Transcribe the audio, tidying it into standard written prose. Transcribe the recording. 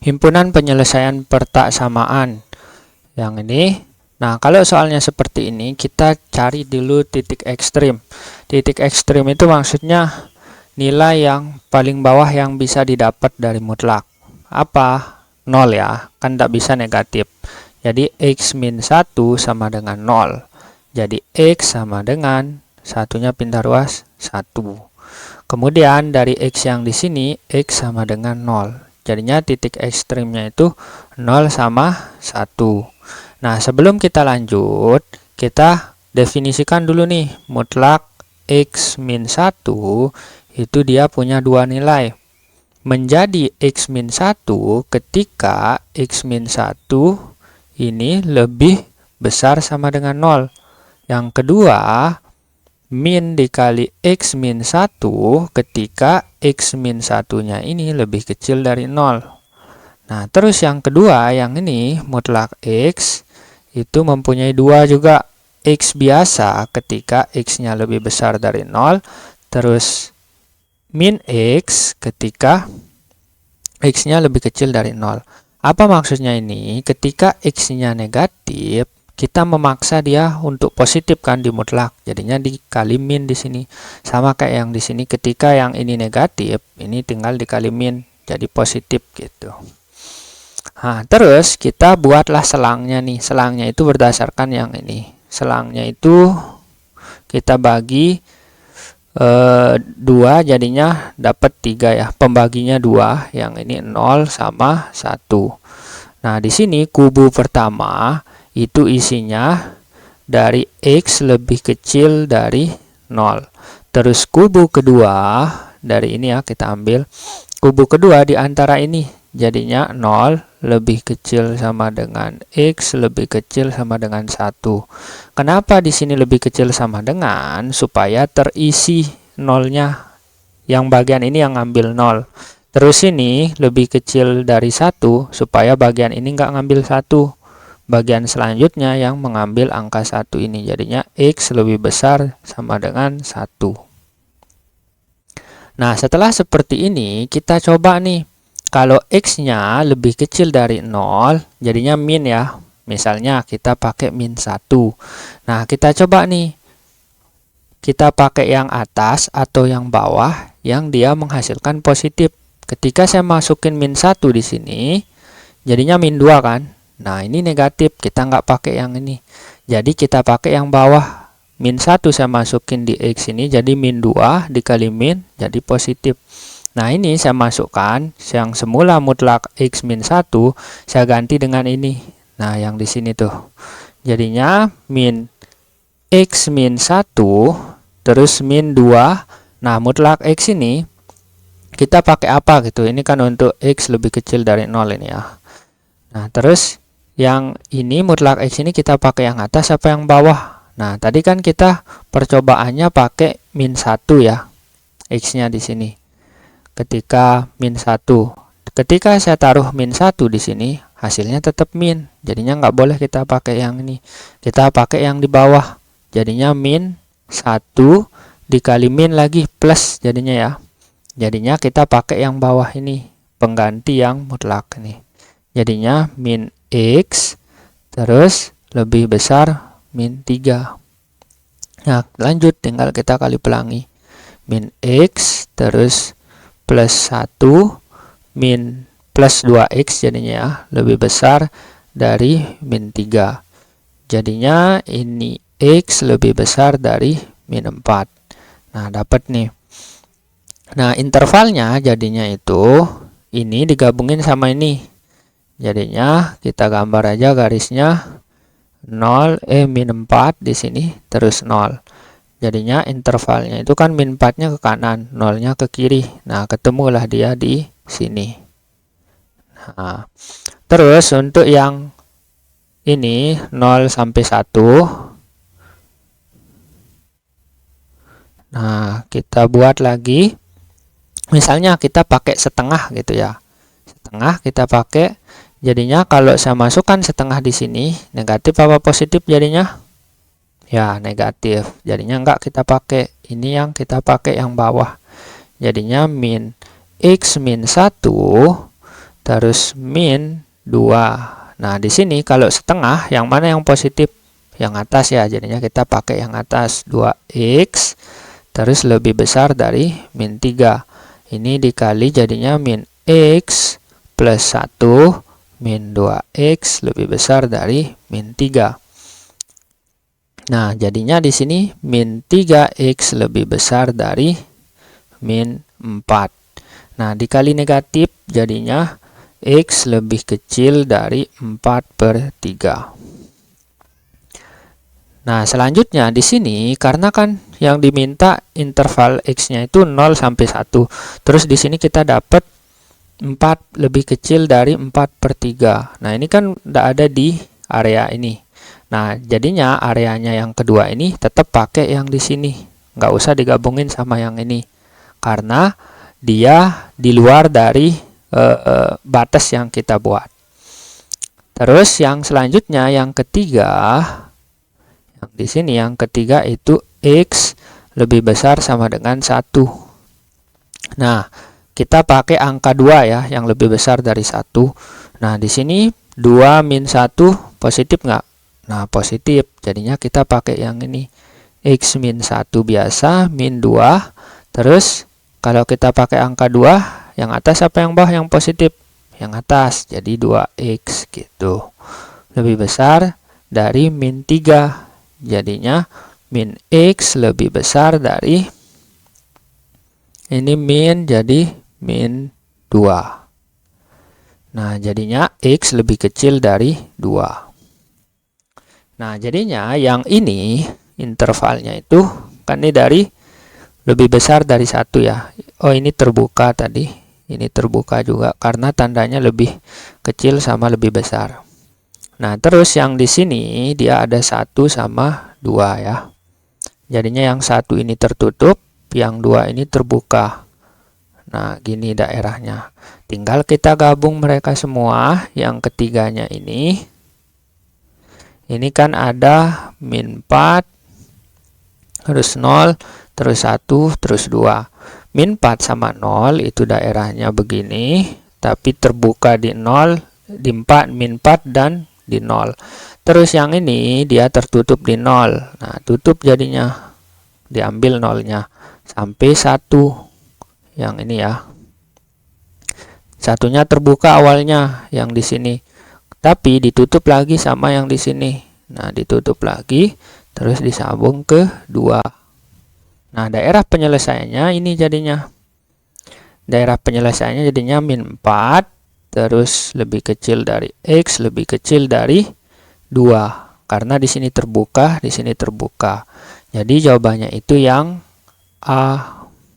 himpunan penyelesaian pertak samaan. Yang ini. Nah, kalau soalnya seperti ini, kita cari dulu titik ekstrim. Titik ekstrim itu maksudnya nilai yang paling bawah yang bisa didapat dari mutlak. Apa? 0 ya, kan tidak bisa negatif. Jadi X min 1 sama dengan 0. Jadi X sama dengan satunya pindah ruas 1. Kemudian dari X yang di sini, X sama dengan 0. Jadinya titik ekstrimnya itu 0 sama 1. Nah, sebelum kita lanjut, kita definisikan dulu nih, mutlak X min 1 itu dia punya dua nilai. Menjadi X min 1 ketika X min 1 ini lebih besar sama dengan 0. Yang kedua, min dikali X min 1 ketika X min 1-nya ini lebih kecil dari 0. Nah, terus yang kedua, yang ini, mutlak X, itu mempunyai dua juga. X biasa ketika X-nya lebih besar dari 0. Terus min X ketika X-nya lebih kecil dari 0. Apa maksudnya ini? Ketika X-nya negatif, kita memaksa dia untuk positif kan di mutlak. Jadinya dikali min di sini. Sama kayak yang di sini, ketika yang ini negatif, ini tinggal dikali min. Jadi positif gitu. Nah, terus kita buatlah selangnya nih. Selangnya itu berdasarkan yang ini. Selangnya itu kita bagi 2, jadinya dapat 3 ya. Pembaginya 2, yang ini 0 sama 1. Nah, di sini kubu pertama itu isinya dari X lebih kecil dari 0. Terus kubu kedua, dari ini ya kita ambil. Kubu kedua di antara ini, jadinya 0 lebih kecil sama dengan X lebih kecil sama dengan 1. Kenapa di sini lebih kecil sama dengan? Supaya terisi nolnya. Yang bagian ini yang ngambil 0. Terus ini lebih kecil dari 1, supaya bagian ini nggak ngambil 1. Bagian selanjutnya yang mengambil angka 1 ini. Jadinya X lebih besar sama dengan 1. Nah, setelah seperti ini, kita coba nih. Kalau X-nya lebih kecil dari 0, jadinya min ya. Misalnya kita pakai min 1. Nah, kita coba nih. Kita pakai yang atas atau yang bawah yang dia menghasilkan positif. Ketika saya masukin min 1 di sini, jadinya min 2 kan. Nah, ini negatif. Kita nggak pakai yang ini. Jadi kita pakai yang bawah. Min 1 saya masukin di X ini, jadi min 2 dikali min, jadi positif. Nah, ini saya masukkan yang semula mutlak X min 1, saya ganti dengan ini. Nah, yang di sini tuh. Jadinya min X min 1, terus min 2. Nah, mutlak X ini, kita pakai apa gitu. Ini kan untuk X lebih kecil dari 0 ini ya. Nah, terus yang ini mutlak X ini kita pakai yang atas apa yang bawah? Nah, tadi kan kita percobaannya pakai min 1 ya. X-nya di sini. Ketika min 1. Ketika saya taruh min 1 di sini, hasilnya tetap min. Jadinya nggak boleh kita pakai yang ini. Kita pakai yang di bawah. Jadinya min 1 dikali min lagi plus jadinya ya. Jadinya kita pakai yang bawah ini. Pengganti yang mutlak ini. Jadinya min X terus lebih besar min 3. Nah, lanjut tinggal kita kali pelangi. Min X terus plus 1 min plus 2X jadinya ya, lebih besar dari min 3. Jadinya ini X lebih besar dari min 4. Nah, dapat nih. Nah, intervalnya jadinya itu ini digabungin sama ini. Jadinya kita gambar aja garisnya 0 min 4 di sini terus 0. Jadinya intervalnya itu kan min 4-nya ke kanan, 0-nya ke kiri. Nah, ketemulah dia di sini. Nah, terus untuk yang ini 0 sampai 1. Nah, kita buat lagi. Misalnya kita pakai setengah gitu ya. Setengah kita pakai. Jadinya kalau saya masukkan setengah di sini, negatif apa positif jadinya? Ya, negatif. Jadinya enggak kita pakai. Ini yang kita pakai yang bawah. Jadinya min X min 1 terus min 2. Nah, di sini kalau setengah, yang mana yang positif? Yang atas ya, jadinya kita pakai yang atas, 2x, terus lebih besar dari min 3. Ini dikali jadinya min x plus 1, min 2x lebih besar dari min 3. Nah, jadinya di sini min 3x lebih besar dari min 4. Nah, dikali negatif jadinya x lebih kecil dari 4/3. Nah, selanjutnya di sini karena kan yang diminta interval x-nya itu 0 sampai 1. Terus di sini kita dapat 4 lebih kecil dari 4/3. Nah, ini kan tidak ada di area ini. Nah, jadinya areanya yang kedua ini tetap pakai yang di sini. Nggak usah digabungin sama yang ini. Karena dia di luar dari batas yang kita buat. Terus yang selanjutnya, yang ketiga, di sini yang ketiga itu x lebih besar sama dengan 1. Nah, kita pakai angka 2 ya, yang lebih besar dari 1. Nah, di sini 2 min 1 positif nggak? Nah, positif. Jadinya kita pakai yang ini. X min 1 biasa, min 2. Terus, kalau kita pakai angka 2, yang atas apa yang bawah? Yang positif. Yang atas, jadi 2x gitu. Lebih besar dari min 3. Jadinya min x lebih besar dari ini min, jadi min 2. Nah, jadinya x lebih kecil dari 2. Nah, jadinya yang ini intervalnya itu kan ini dari lebih besar dari 1 ya. Oh, ini terbuka tadi. Ini terbuka juga karena tandanya lebih kecil sama lebih besar. Nah, terus yang di sini dia ada 1 sama 2 ya. Jadinya yang 1 ini tertutup, yang 2 ini terbuka. Nah, gini daerahnya. Tinggal kita gabung mereka semua. Yang ketiganya ini kan ada min 4, terus 0, terus 1, terus 2. Min 4 sama 0 itu daerahnya begini, tapi terbuka di 0, di 4, min 4 dan di 0. Terus yang ini dia tertutup di 0. Nah, tutup jadinya. Diambil 0-nya. Sampai 1. Yang ini ya. Satunya terbuka awalnya yang di sini. Tapi ditutup lagi sama yang di sini. Nah, ditutup lagi. Terus disambung ke 2. Nah, daerah penyelesaiannya ini jadinya. Daerah penyelesaiannya jadinya min 4. Terus lebih kecil dari x, lebih kecil dari 2. Karena di sini terbuka, di sini terbuka. Jadi jawabannya itu yang A.